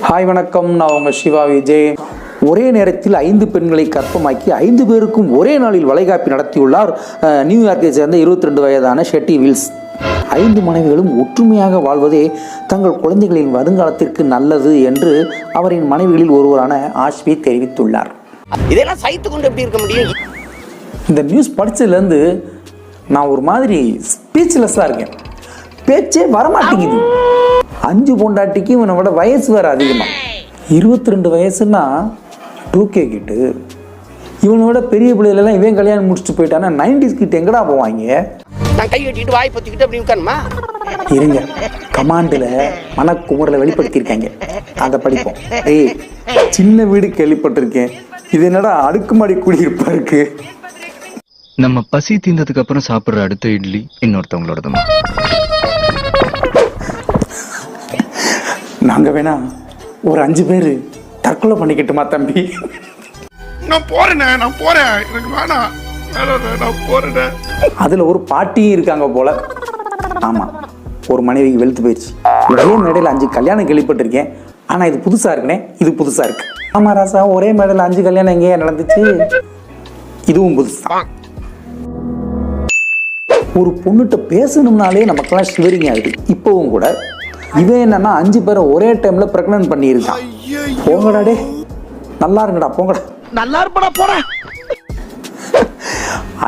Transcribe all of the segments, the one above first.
Hi வணக்கம், நான் உங்கள் சிவா விஜய். ஒரே நேரத்தில் 5 பெண்களை கற்பமாக்கி 5 பேருக்கும் ஒரே நாளில் வளைகாப்பி நடத்தியுள்ளார் நியூயார்க்கை சேர்ந்த 22 வயதான ஷெட்டி வில்ஸ். 5 மனைவிகளும் ஒற்றுமையாக வாழ்வதே தங்கள் குழந்தைகளின் வருங்காலத்திற்கு நல்லது என்று அவரின் மனைவிகளில் ஒருவரான ஆஷ்வி தெரிவித்துள்ளார். இதெல்லாம் சைத்து கொண்டு எப்படி இருக்க முடியும்? இந்த நியூஸ் படித்ததுலேருந்து நான் ஒரு மாதிரி ஸ்பீச்லெஸ்ஸாக இருக்கேன். பேச்சே வரமாட்டேங்குது. 5 பொண்டாட்டிக்கு இவனை விட வயசு வேறு அதிகமாக. 22 வயசுன்னா 2K கிட்டு. இவனை விட பெரிய பிள்ளைகளெல்லாம் இவன் கல்யாணம் முடிச்சுட்டு போயிட்டானா 90s கிட்ட எங்கடா போவாங்க? நான் கை கட்டிட்டு வாய் பற்றிக்கிட்டு அப்படி உட்காருமா இருங்க, கமாண்டில் மனக்குமுறலை வெளிப்படுத்தியிருக்காங்க, அதை படிப்போம். ஏய், சின்ன வீடு கேள்விப்பட்டிருக்கேன், இது என்னடா அடுக்குமாடி குடியிருப்பா இருக்கு. நம்ம பசி தீர்ந்ததுக்கு அப்புறம் சாப்பிடுற அடுத்த இட்லி இன்னொருத்தவங்களோடதுமா. நாங்க வேணா ஒரு 5 பேர் தற்கொலை பண்ணிக்கிட்டுமா தம்பி? நான் போறேன் எனக்கு வேணாம், நான் போறேன். அதுல ஒரு பாட்டியும் இருக்காங்க போல. ஆமா, ஒரு மனைவிக்கு வெளுத்து போயிடுச்சு. ஒரே மேடையில் 5 கல்யாணம் கேள்விப்பட்டிருக்கேன், ஆனா இது புதுசா இருக்குனே, இது புதுசா இருக்கு. ஆமா ராசா, ஒரே மேடையில் 5 கல்யாணம் எங்கேயா நடந்துச்சு? இதுவும் புதுசா. ஒரு பொண்ணுகிட்ட பேசணும்னாலே நமக்கெல்லாம் ஷிவரிங் ஆகுது. இப்பவும் கூட இவன் என்னன்னா 5 பேரை ஒரே டைம்ல பிரெக்னன்ட் பண்ணியிருக்கான். போங்கடா டே, நல்லா இருங்கடா, போங்கடா. நல்லா இருப்படா போறேன்.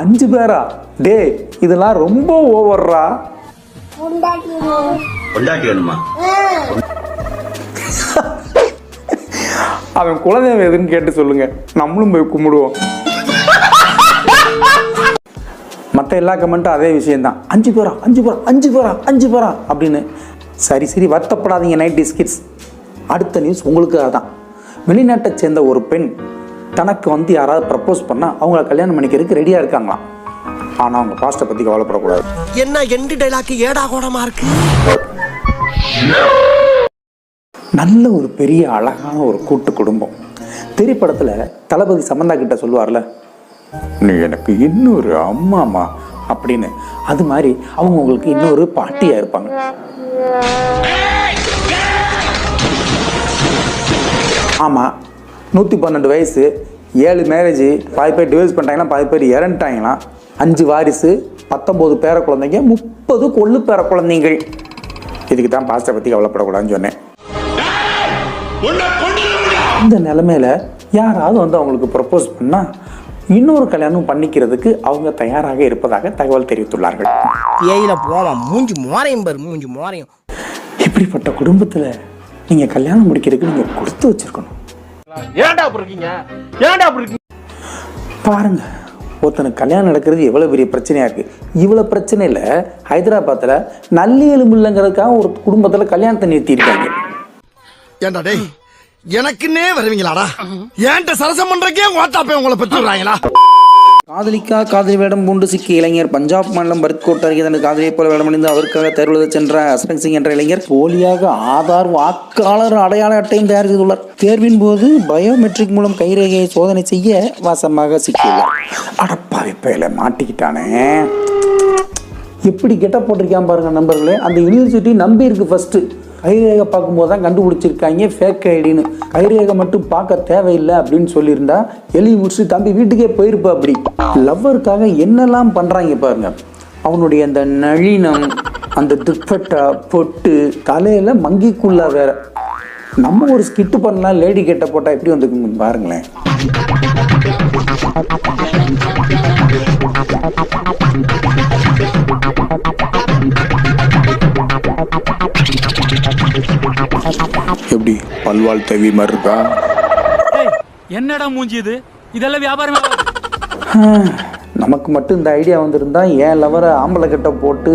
5 பேரா டே, இதெல்லாம் ரொம்ப ஓவர்ரா. அவன் குலதெய்வம் எதுன்னு கேட்டு சொல்லுங்க, நம்மளும் போய் கும்பிடுவோம். மற்ற எல்லா கமெண்ட்டும் அதே விஷயம்தான். 5 பேரா அப்படின்னு. சரி வருத்தப்படாதீங்க 90s கிட்ஸ். அடுத்த நியூஸ் உங்களுக்காக தான். வெளிநாட்டை சேர்ந்த ஒரு பெண் தனக்கு யாராவது ப்ரப்போஸ் பண்ணால் அவங்கள கல்யாணம் பண்ணிக்கிறதுக்கு ரெடியாக இருக்காங்களாம். ஆனால் அவங்க பாஸ்ட்டை பற்றி கவலைப்படக்கூடாது. என்ன எண்டு டைலாக் ஏடா கோடமா இருக்கு. நல்ல ஒரு பெரிய அழகான ஒரு கூட்டு குடும்பம். திரைப்படத்தில் தளபதி சமந்தா கிட்ட சொல்லுவார்ல, நீ எனக்கு இன்னொரு அம்மாமா அப்படின்னு. அது மாதிரி அவங்க உங்களுக்கு இன்னொரு பாட்டியாக இருப்பாங்க. ஆமாம், 112 வயசு, 7 மேரேஜ், பாதி பேர் டிவோர்ஸ் பண்ணிட்டாங்கன்னா, பாதி பேர் இறந்துட்டாங்களாம். 5 வாரிசு, 19 பேர குழந்தைங்க, 30 கொள்ளு பேர குழந்தைங்கள். இதுக்கு தான் பாஸ்டை பற்றி கவலைப்படக்கூடாதுன்னு சொன்னேன். இந்த நிலைமையில யாராவது அவங்களுக்கு ப்ரப்போஸ் பண்ணால் இன்னொரு கல்யாணம் பண்ணிக்கிறதுக்கு அவங்க தயாராக இருப்பதாக தகவல் தெரிவித்துள்ளார்கள். ஏயில போவான் மூஞ்சி மோரையும். இப்படிப்பட்ட குடும்பத்தில் நீங்கள் கல்யாணம் முடிக்கிறதுக்கு நீங்கள் கொடுத்து வச்சிருக்கணும். ஏன்டா அப்படி இருக்கீங்க? பாருங்க, ஒருத்தனுக்கு கல்யாணம் நடக்கிறது எவ்வளோ பெரிய பிரச்சனையாக இருக்குது. இவ்வளோ பிரச்சனையில் ஹைதராபாத்தில் நல்லி எலும்பு இல்லைங்கிறதுக்காக ஒரு குடும்பத்தில் கல்யாணத்தை நிறுத்தியிருக்காங்க. ஏன்டா டேய், எனக்குன்னே வருவீங்களாடா? ஏன்ட்ட சரசம் பண்றக்கே ஓட்டாப்பே உங்களை பெற்றுறாங்களா? காதலி வேடம் பூண்டு சிக்கிய இளைஞர். பஞ்சாப் மாநிலம் பரித்கோட் அருகே தனது காதலியை போல வேடமணிந்து அவருக்காக தேர்வு சென்ற அஸ்ரங் சிங் என்ற இளைஞர் போலியாக ஆதார், வாக்காளர் அடையாள அட்டையும் தயார் செய்துள்ளார். தேர்வின் போது பயோமெட்ரிக் மூலம் கைரேகையை சோதனை செய்ய வசமாக சிக்கியுள்ளார். அடப்பாவி பையில மாட்டிக்கிட்டானே. எப்படி கெட்ட போட்டிருக்கான் பாருங்க நண்பர்களே. அந்த யூனிவர்சிட்டி நம்பி இருக்கு. ஃபர்ஸ்ட் கைரேகை பார்க்கும்போது தான் கண்டுபிடிச்சிருக்காங்க ஃபேக் ஐடின்னு. கைரேகை மட்டும் பார்க்க தேவையில்லை அப்படின்னு சொல்லியிருந்தா எழுதி முடிச்சுட்டு தம்பி வீட்டுக்கே போயிருப்பா. அப்படி லவ்வருக்காக என்னெல்லாம் பண்ணுறாங்க பாருங்க. அவனுடைய அந்த நளினம், அந்த துப்பட்டா, பொட்டு, தலையில் மங்கிக்குள்ளா வேற. நம்ம ஒரு ஸ்கிட்டு பண்ணலாம், லேடி கெட்ட போட்டால் எப்படி வந்துருக்குங்க பாருங்களேன். எப்படி பல்வாழ் தேவி மாதிரி இருக்கா? என்னடா மூஞ்சி இது? இதெல்லாம் வியாபாரம். நமக்கு மட்டும் இந்த ஐடியா வந்திருந்தா என் லவரை ஆம்பளை கட்ட போட்டு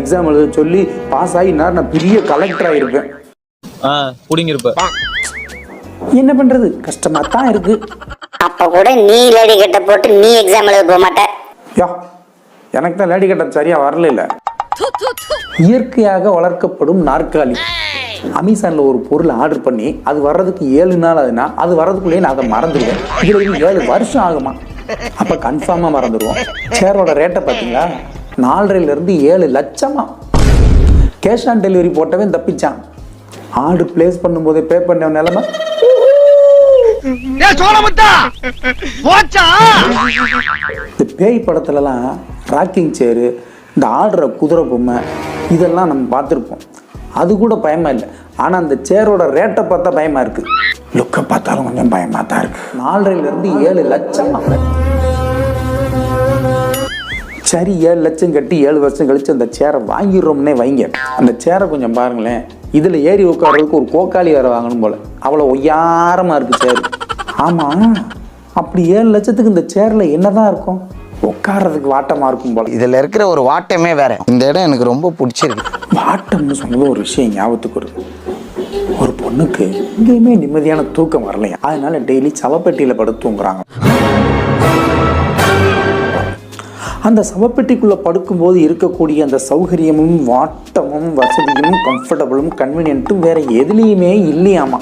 எக்ஸாம் எழுத சொல்லி பாஸ் ஆகி நான் பெரிய கலெக்டர் ஆகிருப்பேன். என்ன பண்றது, கஷ்டமா தான் இருக்கு. அப்ப கூட நீ லேடி கட்ட போட்டு நீ எக்ஸாம் எழுத போக மாட்ட. யா, எனக்கு தான் லேடி கட்ட சரியா வரல. இல்ல, இயற்கையாக வளர்க்கப்படும் நாற்காலி. அமேசான்ல ஒரு பொருள் ஆர்டர் பண்ணி அது வர்றதுக்கு 7 நாள் ஆகுதுன்னா அது வர்றதுக்குள்ளேயே நான் அதை மறந்துடுவேன். இதுல 7 வருஷம் ஆகுமா? அப்ப கன்ஃபார்மா மறந்துடுவோம். சேரோட ரேட்டை பார்த்தீங்களா? 4.5 to 7 லட்சமா. கேஷ் ஆன் டெலிவரி போட்டவன் தப்பிச்சான். ஆர்டர் பிளேஸ் பண்ணும்போதே பே பண்ண நிலைமை. இந்த பேய் படத்துலலாம் ராக்கிங் சேரு, இந்த ஆடுற குதிரை பொம்மை இதெல்லாம் நம்ம பார்த்துருப்போம். அது கூட பயமா இல்லை. ஆனால் அந்த சேரோட ரேட்டை பார்த்தா பயமா இருக்கு. லுக்கை பார்த்தாலும் கொஞ்சம் பயமா தான் இருக்கு. 4.5 to 7 லட்சம். சரி, 7 லட்சம் கட்டி 7 வருஷம் கழிச்சு அந்த சேரை வாங்கிடுறோம்னே வைங்க. அந்த சேரை கொஞ்சம் பாருங்களேன். இதில் ஏறி உட்கார்றதுக்கு ஒரு கோக்காளி வேற வாங்கணும் போல. அவ்வளோ ஒய்யாரமாக இருக்கு சேர். ஆமாம், அப்படி 7 லட்சத்துக்கு இந்த சேரில் என்னதான் இருக்கும்? உட்கார்றதுக்கு வாட்டமாக இருக்கும் போல. இதில் இருக்கிற ஒரு வாட்டமே வேற. இந்த இடம் எனக்கு ரொம்ப பிடிச்சிருக்கு. வாட்டம்னு சொன்னது ஒரு விஷயம் ஞாபகத்துக்கு வருது. ஒரு பொண்ணுக்கு எங்கேயுமே நிம்மதியான தூக்கம் வரலையா, அதனால டெய்லி சவப்பெட்டியில் படுத்து தூங்குறாங்க. அந்த சவப்பெட்டிக்குள்ளே படுக்கும்போது இருக்கக்கூடிய அந்த சௌகரியமும் வாட்டமும் வசதியும் கம்ஃபர்டபுளும் கன்வீனியன்ட்டும் வேற எதுலேயுமே இல்லையாமா.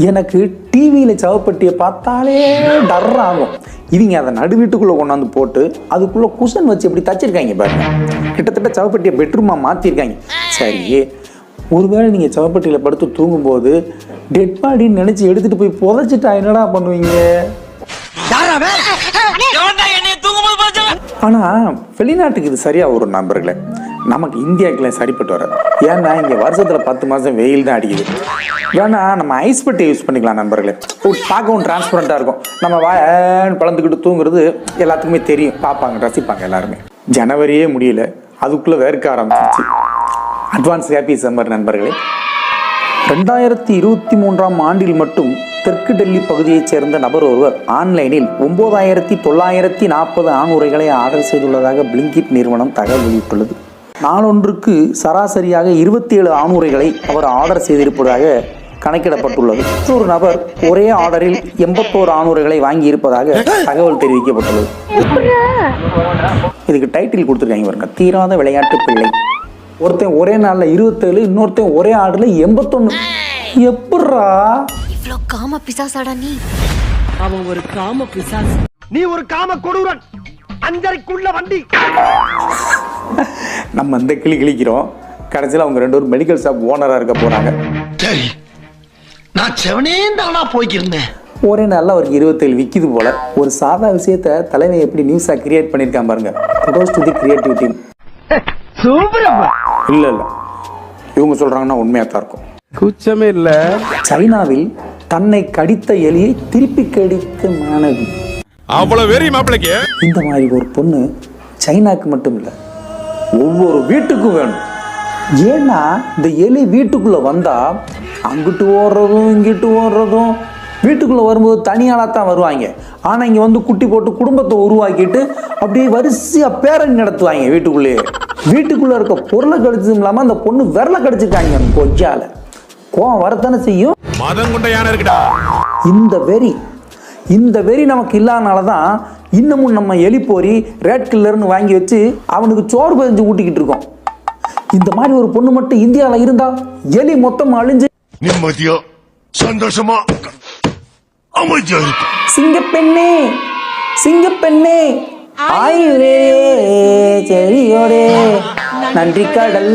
எனக்கு டிவியில் சவப்பெட்டியை பார்த்தாலே டர் ஆகும். இவங்க அதை நடு வீட்டுக்குள்ளே கொண்டாந்து போட்டு அதுக்குள்ளே குஷன் வச்சு எப்படி தச்சிருக்காங்க பாருங்க. கிட்டத்தட்ட சவப்பெட்டியை பெட்ரூமாக மாற்றிருக்காங்க. சரி, ஒருவேளை நீங்கள் சவப்பெட்டியில் படுத்து தூங்கும்போது டெட் பாடின்னு நினச்சி எடுத்துகிட்டு போய் புதைச்சிட்டா என்னடா பண்ணுவீங்க? ஆனால் வெளிநாட்டுக்கு இது சரியாக வரும் நண்பர்களே. நமக்கு இந்தியாவுக்குலாம் சரிப்பட்டு வராது. ஏன்னா இங்கே வருஷத்தில் 10 மாதம் வெயில் தான் அடிக்குது. ஏன்னா நம்ம ஐஸ் பெட்டி யூஸ் பண்ணிக்கலாம் நண்பர்களே. பார்க்கவும் டிரான்ஸ்பரண்ட்டாக இருக்கும். நம்ம வாயன்னு பழந்துக்கிட்டு தூங்குறது எல்லாத்துக்குமே தெரியும், பார்ப்பாங்க, ரசிப்பாங்க எல்லாருமே. ஜனவரியே முடியல, அதுக்குள்ளே வேர்க்க ஆரம்பிச்சிச்சு. அட்வான்ஸ் ஹாப்பி சம்மர் நண்பர்களே. 2023ஆம் ஆண்டில் மட்டும் தெற்கு டெல்லி பகுதியைச் சேர்ந்த நபர் ஒருவர் ஆன்லைனில் 9940 ஆணுரைகளை ஆர்டர் செய்துள்ளதாக பிளிங்கிட் நிறுவனம் தகவல் வெளியிட்டுள்ளது. நாளொன்றுக்கு சராசரியாக 27 ஆணுரைகளை அவர் ஆர்டர் செய்திருப்பதாக கணக்கிடப்பட்டுள்ளது. ஒரு நபர் ஒரே ஆர்டரில் 81 ஆணுரைகளை வாங்கியிருப்பதாக தகவல் தெரிவிக்கப்பட்டுள்ளது. இதுக்கு டைட்டில் கொடுத்துருக்காங்க பாருங்க, தீராத விளையாட்டு பிள்ளை. ஒருத்தன் ஒரே நாளில் 27, இன்னொருத்தன் ஒரே ஆர்டரில் 81. எப்படா இவ்ளோ காம பிசாசாடா நீ? அவன் ஒரு காம பிசாசு, நீ ஒரு காம கொடூரன். 5:30க்குள்ள வண்டி. நம்ம இந்த கிளிக்கிறோம். கடைசியில் அவங்க 2 பேரும் மெடிக்கல் ஷாப் ஓனராக இருக்க போறாங்க. சரி, நான் செவனே தானா போய்க்கிருந்தேன். ஒரே நாளில் அவருக்கு 27 விற்கிது போல. ஒரு சாதா விஷயத்தை தலைமை எப்படி நியூஸாக கிரியேட் பண்ணியிருக்கான் பாருங்க. Kudos to the creative team. இல்லை இவங்க சொல்றாங்கன்னா உண்மையாக தான் இருக்கும். கூச்சமே இல்ல. சைனாவில் தன்னை கடித்த எலியை திருப்பி கடித்த மாணவி. அவ்வளவு வெறி மாப்பிளைக்கு. இந்த மாதிரி ஒரு பொண்ணு சைனாக்கு மட்டும் இல்லை, ஒவ்வொரு வீட்டுக்கும் வேணும். ஏன்னா இந்த எலி வீட்டுக்குள்ள வந்தா அங்கிட்டு ஓடுறதும் இங்கிட்டு ஓடுறதும். வீட்டுக்குள்ள வரும்போது தனியாளாக தான் வருவாங்க. ஆனா இங்க வந்து குட்டி போட்டு குடும்பத்தை உருவாக்கிட்டு அப்படியே வரிசையா பேரணி நடத்துவாங்க வீட்டுக்குள்ளேயே. வீட்டுக்குள்ள இருக்க பொருளை கடிச்சதும் இல்லாம அந்த பொண்ணு விரலை கடிச்சிருக்காங்க கொஜ்ஜால. கோவம் வரத்தானே செய்யும். மதம் கொண்ட யானை இருக்குடா. இந்த வெறி நமக்கு இல்லாதனாலதான் இன்னமும் நம்ம எலி போரி ரேட் கில்லர்னு வாங்கி வச்சு அவனுக்கு சோறு பதிஞ்சு ஊட்டிக்கிட்டு இருக்கோம். இந்த மாதிரி ஒரு பொண்ணு மட்டும் இந்தியாவில் இருந்தா எலி மொத்தம் அழிஞ்சு நிம்மதியா சந்தோஷமா அமைதியா இருக்கு. சிங்கப்பெண்ணே சிங்கப்பெண்ணே ஆயுரே செடியோடே நன்றி கடல்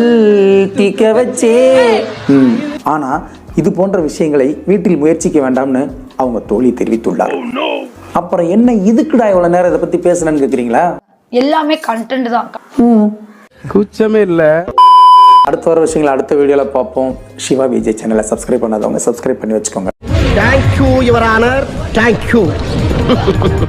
தீக்க வச்சே. ஆனா இது போன்ற விஷயங்களை வீட்டில் முயற்சிக்க வேண்டாம்னு அவங்க தோழி தெரிவித்துள்ளார். அப்புறம் என்ன இதுக்குடா இவ்வளவு நேரம் இதை பத்தி பேசணும்னு கேக்குறீங்களா? எல்லாமே கண்டென்ட் தான். கூச்சமே இல்ல. அடுத்த வர விஷயங்களை அடுத்த வீடியோல பார்ப்போம். சிவா விஜய் சேனலை சப்ஸ்கிரைப் பண்ணாதவங்க சப்ஸ்கிரைப் பண்ணி வச்சுக்கோங்க. Thank you your honour, thank you.